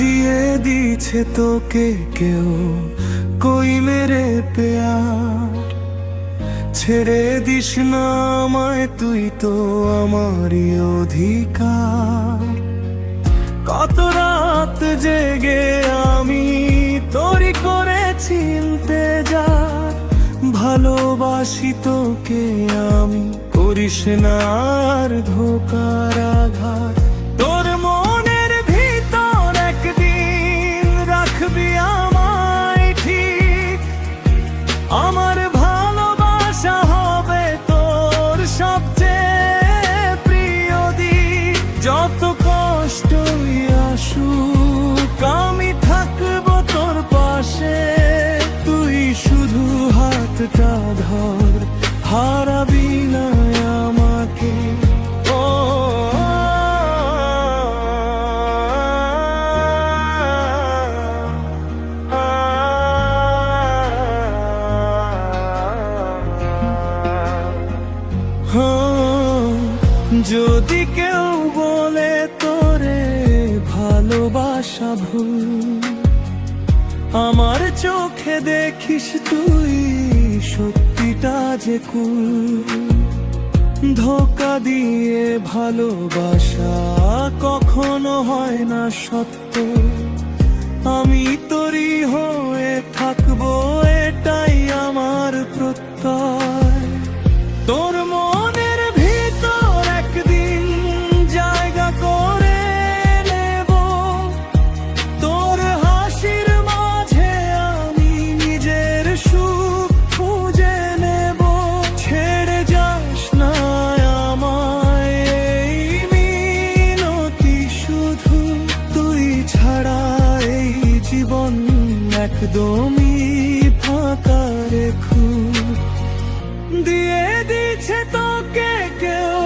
দিয়ে দিছে তোকে কেউ কই মেরে প্যার। ছেড়ে দিস না আমায়, তুই তো আমারই অধিকার। কত রাত জেগে আমি তোরই করেছি ইন্তেজার। ভালোবাসি তোকে আমি, করিস না আর ধোকার আঘাত। তোর মনের ভিতর একদিন রাখবি আমায় ঠিক। আমার ভালোবাসা হবে তোর সবচেয়ে প্রিয় দিক। যত কষ্টই আসুক আমি থাকবো তোর পাশে। তুই শুধু হাতটা ধর, হারাবি না আমাকে। ও যদি কেউ বলে তোরে ভালোবাসা ভুল, আমার চোখে দেখিস তুই সত্যিটা যে কুল। ধোঁকা দিয়ে ভালোবাসা কখনো হয় না সত্য। আমি তোরই হয়ে থাকবো, এটাই আমার প্রত্যয়। তোর মনের ভিতর একদিন জায়গা করে নেব। তোর হাসির মাঝে আমি নিজের সুখ খুঁজে নেব। ছেড়ে যাস না আমায়, এই মিনতি শুধু। তুই ছাড়া এই জীবন একদমই ফাঁকা রেখু। দিয়ে দিছে তোকে কেউ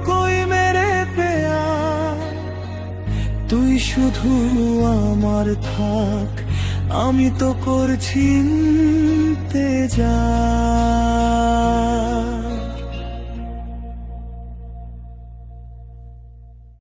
কই মেরে প্যার। তুই শুধু আমার থাক, আমি তো করছি ইন্তেজার।